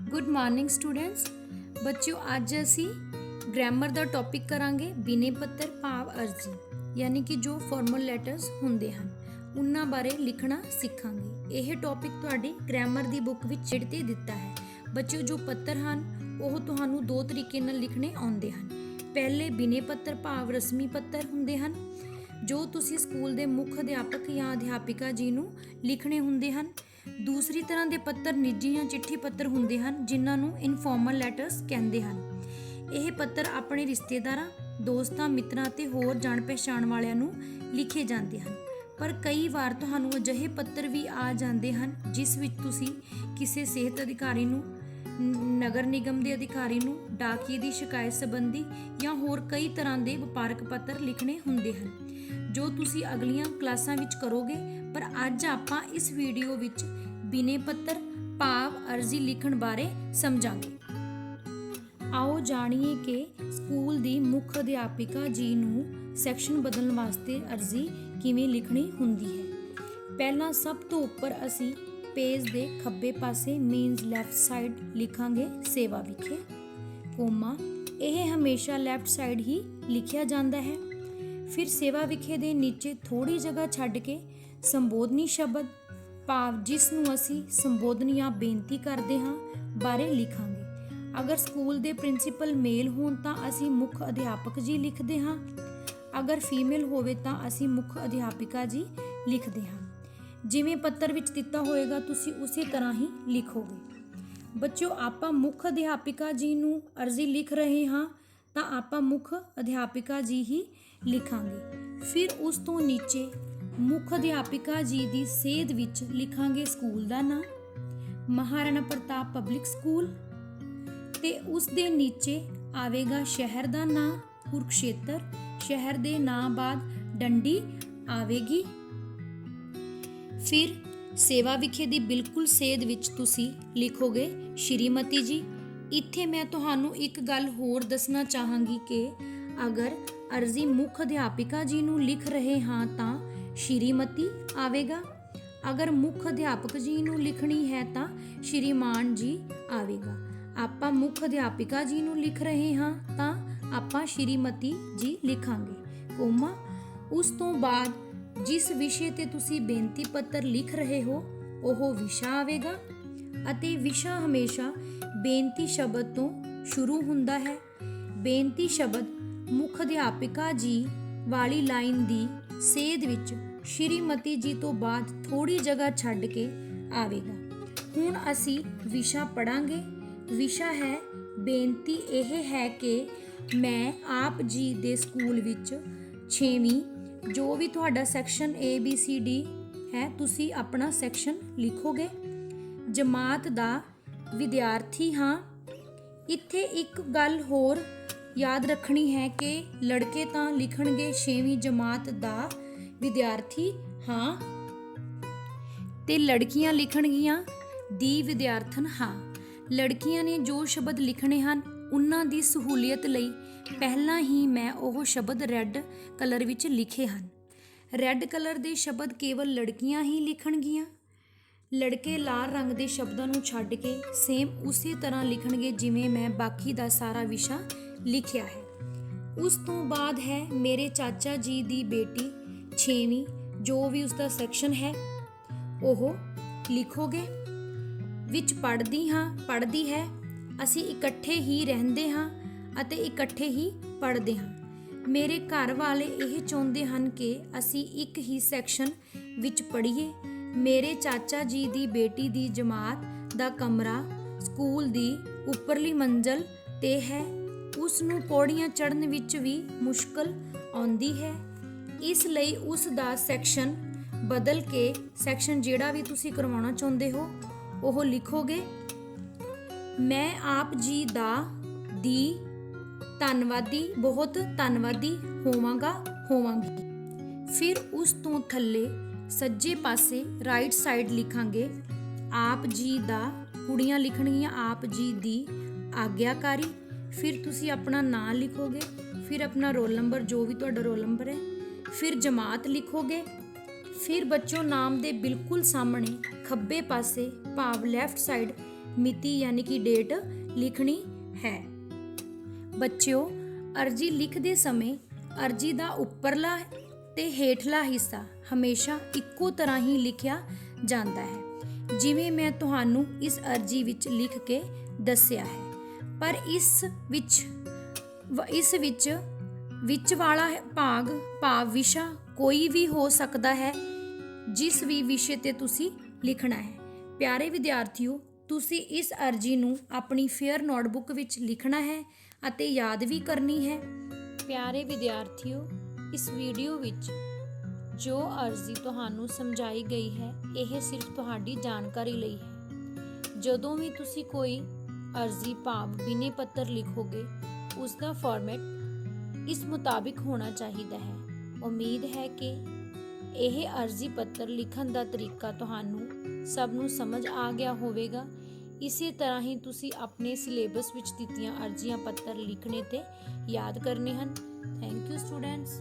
Good morning students. बच्चों अज असी grammar का टॉपिक करांगे बिने पत्र भाव अर्जी यानी कि जो फॉर्मल लैटर्स होंदे हन उन्हां बारे लिखना सीखांगे। यह टॉपिक तुहाडी ग्रामर की बुक विच छेड़ ते दिता है। बच्चों जो पत्र हन ओह तुहानू दो तरीके नाल लिखने आउंदे हन। पहले बिने पत्र भाव रस्मी पत्र हुंदे हन जो तुसी स्कूल दे मुख अध्यापक या अध्यापिका जी नू लिखने हुंदे हन। दूसरी तरह के पत्र निजी या चिट्ठी पत्र हुंदे हन जिन्हां नू इनफॉर्मल लैटर्स कहंदे हन। यह पत्र अपने रिश्तेदारां, दोस्तां, मित्रां ते होर जाण पहचान वालियां नू लिखे जाते हैं। पर कई बार तुहानू अजिहे पत्र भी आ जाते हैं जिस विच तुसी किसी सेहत अधिकारी नू, नगर निगम के अधिकारी नू, डाकिए की शिकायत संबंधी या होर कई तरह के वपारक पत्र लिखने हुंदे हन जो तुसी अगलियां क्लासां विच करोगे। पर अज आपां इस वीडियो विच बिने पत्र भाव अर्जी लिखण बारे समझांगे। आओ जाणीए कि स्कूल दी मुख अध्यापिका जी नू सैक्शन बदलण वास्ते अर्जी किवें लिखणी हुंदी है। पहला सब तो उपर असी पेज दे खब्बे पासे मीनस लैफ्ट साइड लिखांगे सेवा विखे, कोमा यह हमेशा लैफ्ट साइड ही लिखिया जांदा है। फिर सेवा विखे दे नीचे थोड़ी जगह छड्ड के संबोधनी शब्द भाव जिस नूं असी संबोधन या बेनती करते हाँ बारे लिखांगे। अगर स्कूल दे प्रिंसीपल मेल होण तां असी मुख अध्यापक जी लिखते हाँ, अगर फीमेल होवे तां असी मुख अध्यापिका जी लिखते हाँ। जिवें पत्र विच दिता होएगा तुसी उसी तरह ही लिखोगे। बच्चों आपां मुख अध्यापिका जी नूं अर्जी लिख रहे हाँ तां आपां मुख अध्यापिका जी ही लिखांगे। फिर उस तो नीचे मुख अध्यापिका जी दी सेध विच लिखांगे स्कूल दा नाम, महाराणा प्रताप पब्लिक स्कूल, ते उस दे नीचे आवेगा शहर दा नाम कुरुक्षेत्र, शहर दे नाम बाद डंडी आवेगी। फिर सेवा विखे दी बिल्कुल सेध विच तुसी लिखोगे श्रीमती जी। इत्थे मैं तुहानू एक गल होर दसना चाहांगी कि अगर अर्जी मुख अध्यापिका जी नू लिख रहे हाँ तां श्रीमती आवेगा, अगर मुख अध्यापक जी नू लिखनी है तां श्रीमान जी आवेगा। आपां मुख अध्यापिका जी नू लिख रहे हाँ तां आपां श्रीमती जी लिखांगे, कोमा उस तो बाद जिस विषय ते तुसी बेनती पत्र लिख रहे हो ओह विषा आवेगा अते विषा हमेशा बेनती शब्द तो शुरू हुंदा है। बेनती शब्द मुख अध्यापिका जी वाली लाइन दी सेध विच श्रीमती जी तो बाद थोड़ी जगह छड्ड के आवेगा। हुण असी विषा पढ़ांगे। विषा है बेनती यह है कि मैं आप जी दे स्कूल विच 6वीं जो भी तुहाडा सैक्शन ABCD है तुसी अपना सैक्शन लिखोगे। जमात दा विद्यार्थी हाँ। इत्थे एक गल होर याद रखनी है कि लड़के तां लिखणगे 6वीं जमात दा विद्यार्थी हाँ ते लड़कियां लिखणगियां दी विद्यार्थन हाँ। लड़कियां ने जो शब्द लिखने हैं उन्हां दी सहूलियत लई पहलां ही मैं ओह शब्द रैड कलर विच लिखे हैं। रैड कलर दे शब्द केवल लड़कियां ही लिखणगियां। लड़के लाल रंग दे शब्दां नूं छड्ड के सेम उसी तरह लिखणगे जिवें मैं बाकी दा सारा विशा लिखिया है। उस तो बाद है मेरे चाचा जी दी बेटी 6वीं जो भी उसका सैक्शन है ओह लिखोगे। विच पढ़दी हाँ पढ़दी है, असी इकट्ठे ही रहंदे हाँ अते इकट्ठे ही पढ़दे हाँ। मेरे घर वाले यह चाहुंदे हन कि असी एक ही सैक्शन विच पढ़ीए। मेरे चाचा जी दी बेटी दी जमात दा कमरा स्कूल दी उपरली मंजिल ते है, उस नूं पौड़ियां चढ़न विच भी मुश्किल आउंदी है। इस लई उस दा सैक्शन बदल के सैक्शन जेड़ा भी तुसी करवाना चाहुंदे हो ओह लिखोगे। मैं आप जी दा दी धन्नवादी बहुत धन्नवादी होवांगी। फिर उस तो थल्ले सज्जे पासे राइट साइड लिखांगे आप जी दा, कुड़ियां लिखणगियां आप जी दी आग्याकारी। फिर तुसी अपना नाम लिखोगे, फिर अपना रोल नंबर जो भी तुहाडा रोल नंबर है, फिर जमात लिखोगे। फिर बच्चों नाम दे बिल्कुल सामने खब्बे पासे भाव लैफ्ट साइड ਮਿਤੀ ਯਾਨੀ ਕਿ ਡੇਟ ਲਿਖਣੀ ਹੈ। ਬੱਚਿਓ, ਅਰਜੀ ਲਿਖਦੇ ਸਮੇਂ ਅਰਜੀ ਦਾ ਉੱਪਰਲਾ ਤੇ ਹੇਠਲਾ ਹਿੱਸਾ ਹਮੇਸ਼ਾ ਇੱਕੋ ਤਰ੍ਹਾਂ ਹੀ ਲਿਖਿਆ ਜਾਂਦਾ ਹੈ, ਜਿਵੇਂ ਮੈਂ ਤੁਹਾਨੂੰ ਇਸ ਅਰਜੀ ਵਿੱਚ ਲਿਖ ਕੇ ਦੱਸਿਆ ਹੈ। ਪਰ ਇਸ ਵਿੱਚ ਵਾਲਾ ਭਾਵ ਵਿਸ਼ਾ ਕੋਈ ਵੀ ਹੋ ਸਕਦਾ ਹੈ, ਜਿਸ ਵੀ ਵਿਸ਼ੇ ਤੇ ਤੁਸੀਂ ਲਿਖਣਾ ਹੈ। ਪਿਆਰੇ ਵਿਦਿਆਰਥੀਓ, ਤੁਸੀਂ ਇਸ ਅਰਜੀ ਨੂੰ ਆਪਣੀ ਫੇਅਰ ਨੋਟਬੁੱਕ ਵਿੱਚ ਲਿਖਣਾ ਹੈ ਅਤੇ ਯਾਦ ਵੀ ਕਰਨੀ ਹੈ। ਪਿਆਰੇ ਵਿਦਿਆਰਥੀਓ, ਇਸ ਵੀਡੀਓ ਵਿੱਚ ਜੋ ਅਰਜੀ ਤੁਹਾਨੂੰ ਸਮਝਾਈ ਗਈ ਹੈ, ਇਹ ਸਿਰਫ ਤੁਹਾਡੀ ਜਾਣਕਾਰੀ ਲਈ ਹੈ। ਜਦੋਂ ਵੀ ਤੁਸੀਂ ਕੋਈ ਅਰਜੀ ਭਾਵ ਬਿਨੈ ਪੱਤਰ ਲਿਖੋਗੇ, ਉਸ ਦਾ ਫਾਰਮੈਟ ਇਸ ਮੁਤਾਬਿਕ ਹੋਣਾ ਚਾਹੀਦਾ ਹੈ। ਉਮੀਦ ਹੈ ਕਿ ਇਹ ਅਰਜੀ ਪੱਤਰ ਲਿਖਣ ਦਾ ਤਰੀਕਾ ਤੁਹਾਨੂੰ ਸਭ ਨੂੰ ਸਮਝ ਆ ਗਿਆ ਹੋਵੇਗਾ। ਇਸੇ ਤਰ੍ਹਾਂ ਹੀ ਤੁਸੀਂ ਆਪਣੇ ਸਿਲੇਬਸ ਵਿੱਚ ਦਿੱਤੀਆਂ ਅਰਜ਼ੀਆਂ ਪੱਤਰ ਲਿਖਣੇ ਤੇ ਯਾਦ ਕਰਨੇ ਹਨ। Thank you students.